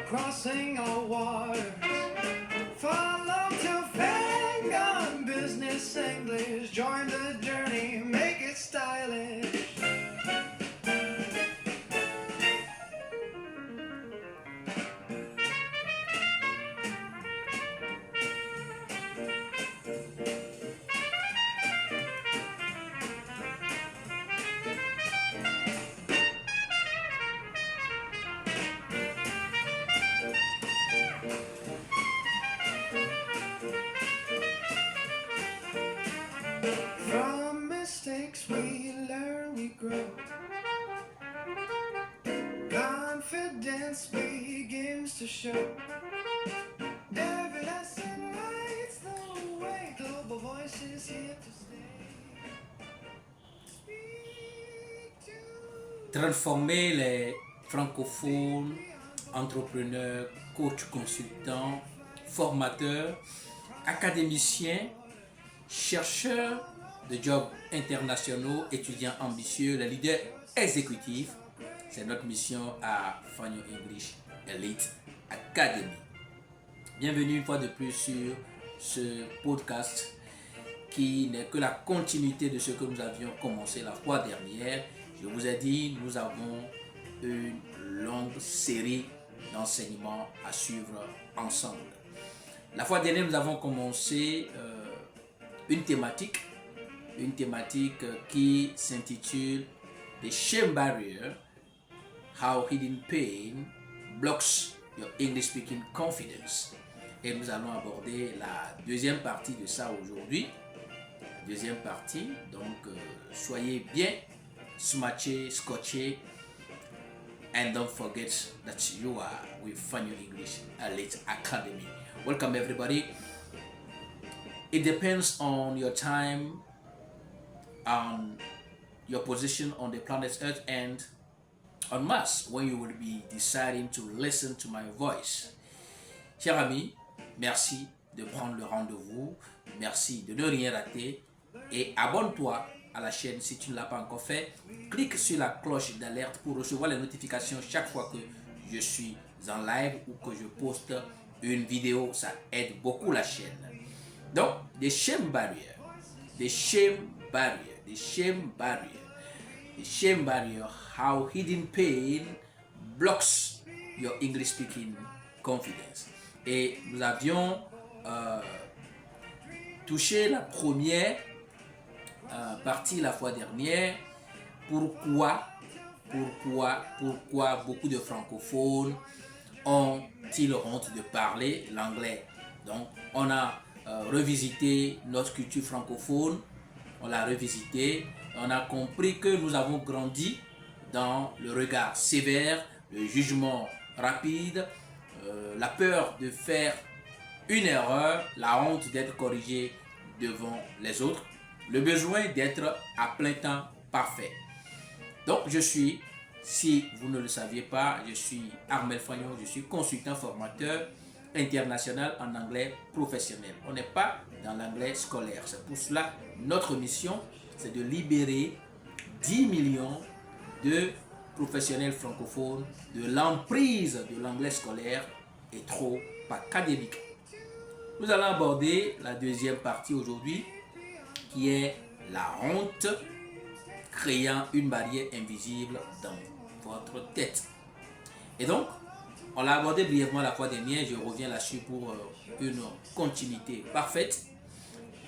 crossing all waters. Follow to fame, gun business English. Join the journey, make it stylish. From mistakes we learn, we grow. Confidence begins to show. Every lesson lights the way. Global voices here to stay. Speak to Transformer les francophones, entrepreneurs, coachs, consultants, formateurs, académiciens, chercheurs de jobs internationaux, étudiants ambitieux, les leaders exécutifs. C'est notre mission à Fanyo English Elite Academy. Bienvenue une fois de plus sur ce podcast qui n'est que la continuité de ce que nous avions commencé la fois dernière. Je vous ai dit, nous avons une longue série d'enseignements à suivre ensemble. La fois dernière, nous avons commencé une thématique qui s'intitule The Shame Barrier, How Hidden Pain Blocks Your English Speaking Confidence. Et nous allons aborder la deuxième partie de ça aujourd'hui. La deuxième partie, donc soyez bien scotché, and don't forget that you are with Fanyo English Elite Academy. Welcome everybody. It depends on your time, on your position on the planet Earth and on Mars when you will be deciding to listen to my voice. Chers amis, merci de prendre le rendez-vous, merci de ne rien rater et abonne-toi à la chaîne si tu ne l'as pas encore fait. Clique sur la cloche d'alerte pour recevoir les notifications chaque fois que je suis en live ou que je poste une vidéo. Ça aide beaucoup la chaîne. Donc, the shame barrier, how hidden pain blocks your English speaking confidence. Et nous avions touché la première partie la fois dernière. Pourquoi beaucoup de francophones ont-ils honte de parler l'anglais? Donc, on a revisité notre culture francophone, on l'a revisité, on a compris que nous avons grandi dans le regard sévère, le jugement rapide, la peur de faire une erreur, la honte d'être corrigé devant les autres, le besoin d'être à plein temps parfait. Donc si vous ne le saviez pas, je suis Armel Fagnon, je suis consultant formateur international en anglais professionnel. On n'est pas dans l'anglais scolaire. C'est pour cela notre mission, c'est de libérer 10 millions de professionnels francophones de l'emprise de l'anglais scolaire et trop académique. Nous allons aborder la deuxième partie aujourd'hui qui est la honte créant une barrière invisible dans votre tête. Et donc, on l'a abordé brièvement la fois dernière, je reviens là-dessus pour une continuité parfaite.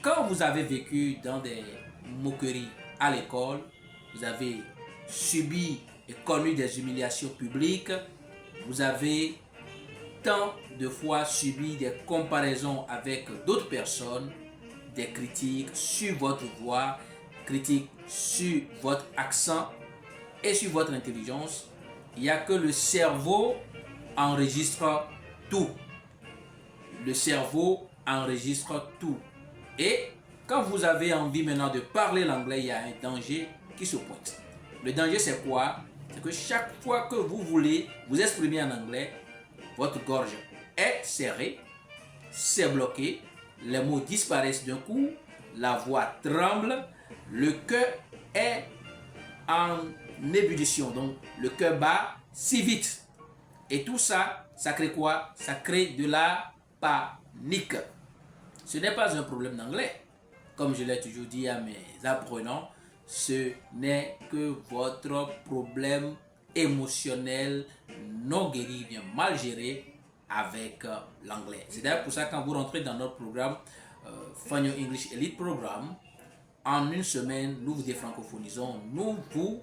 Quand vous avez vécu dans des moqueries à l'école, vous avez subi et connu des humiliations publiques, vous avez tant de fois subi des comparaisons avec d'autres personnes, des critiques sur votre voix, critiques sur votre accent et sur votre intelligence, il n'y a que le cerveau enregistre tout. Le cerveau enregistre tout. Et quand vous avez envie maintenant de parler l'anglais, il y a un danger qui se pointe. Le danger, c'est quoi? C'est que chaque fois que vous voulez vous exprimer en anglais, votre gorge est serrée, c'est bloqué, les mots disparaissent d'un coup, la voix tremble, le cœur est en ébullition, donc le cœur bat si vite. Et tout ça ça crée quoi? Ça crée de la panique. Ce n'est pas un problème d'anglais. Comme je l'ai toujours dit à mes apprenants, ce n'est que votre problème émotionnel non guéri, bien mal géré avec l'anglais. C'est d'ailleurs pour ça que quand vous rentrez dans notre programme Fanyo English Elite Programme, en une semaine, nous vous défrancophonisons, nous vous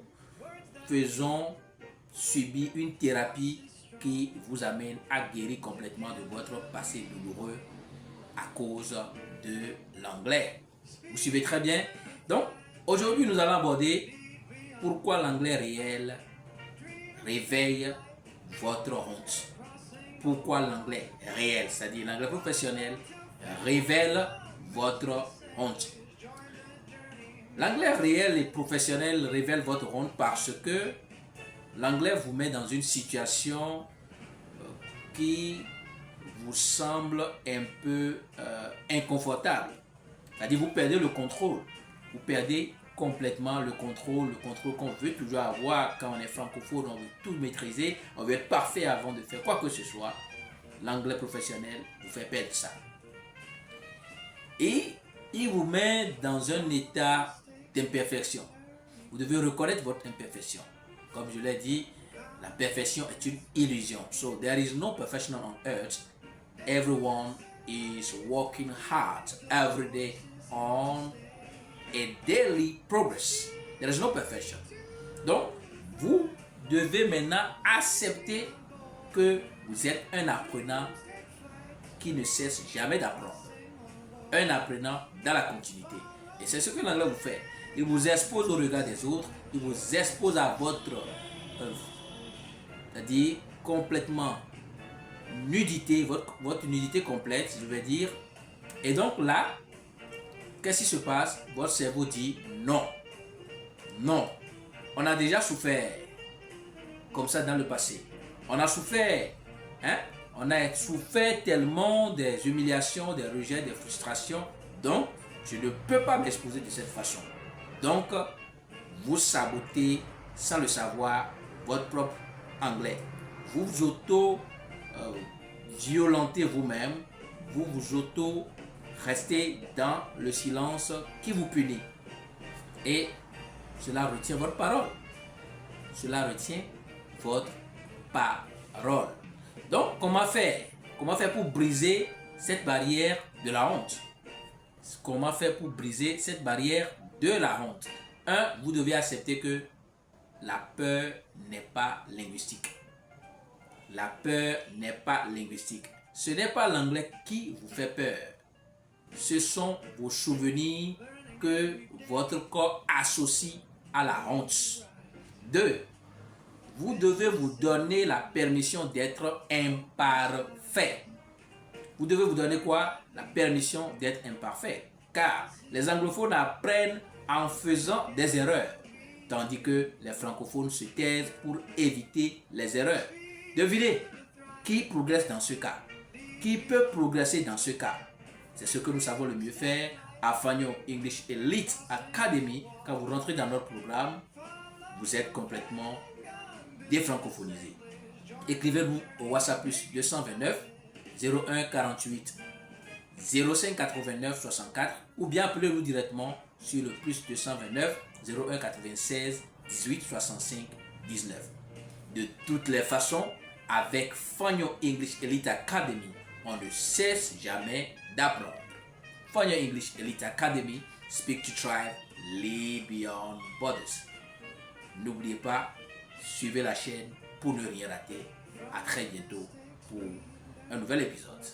faisons subir une thérapie qui vous amène à guérir complètement de votre passé douloureux à cause de l'anglais. Vous suivez très bien? Donc, aujourd'hui, nous allons aborder pourquoi l'anglais réel réveille votre honte. Pourquoi l'anglais réel, c'est-à-dire l'anglais professionnel, révèle votre honte. L'anglais réel et professionnel révèle votre honte parce que l'anglais vous met dans une situation qui vous semble un peu inconfortable. C'est-à-dire vous perdez le contrôle. Vous perdez complètement le contrôle qu'on veut toujours avoir quand on est francophone, on veut tout maîtriser, on veut être parfait avant de faire quoi que ce soit. L'anglais professionnel vous fait perdre ça. Et il vous met dans un état d'imperfection. Vous devez reconnaître votre imperfection. Comme je l'ai dit, la perfection est une illusion. So there is no perfection on earth. Everyone is working hard every day on a daily progress. There is no perfection. Donc, vous devez maintenant accepter que vous êtes un apprenant qui ne cesse jamais d'apprendre. Un apprenant dans la continuité. Et c'est ce que l'anglais vous fait. Il vous expose au regard des autres, il vous expose à votre c'est-à-dire complètement nudité, votre nudité complète, je vais dire. Et donc là, qu'est-ce qui se passe? Votre cerveau dit non. Non. On a déjà souffert comme ça dans le passé. On a souffert, hein? On a souffert tellement des humiliations, des rejets, des frustrations. Donc, je ne peux pas m'exposer de cette façon. Donc, vous sabotez sans le savoir votre propre anglais. Vous vous auto-violentez vous-même. Vous vous auto-restez dans le silence qui vous punit. Et cela retient votre parole. Cela retient votre parole. Donc, comment faire? Comment faire pour briser cette barrière de la honte? Comment faire pour briser cette barrière de la honte? Vous devez accepter que la peur n'est pas linguistique. La peur n'est pas linguistique. Ce n'est pas l'anglais qui vous fait peur. Ce sont vos souvenirs que votre corps associe à la honte. 2. Vous devez vous donner la permission d'être imparfait. Vous devez vous donner quoi? La permission d'être imparfait. Car les anglophones apprennent en faisant des erreurs, tandis que les francophones se taisent pour éviter les erreurs. Devinez, qui progresse dans ce cas? Qui peut progresser dans ce cas? C'est ce que nous savons le mieux faire à Fanyo English Elite Academy. Quand vous rentrez dans notre programme, vous êtes complètement défrancophonisé. Écrivez-nous au WhatsApp plus 229 01 48 05 89 64 ou bien appelez-nous directement sur le plus 229 01 96 18 65 19. De toutes les façons, avec Fanyo English Elite Academy, on ne cesse jamais d'apprendre. Fanyo English Elite Academy, speak to thrive, live beyond borders. N'oubliez pas, suivez la chaîne pour ne rien rater. À très bientôt pour un nouvel épisode.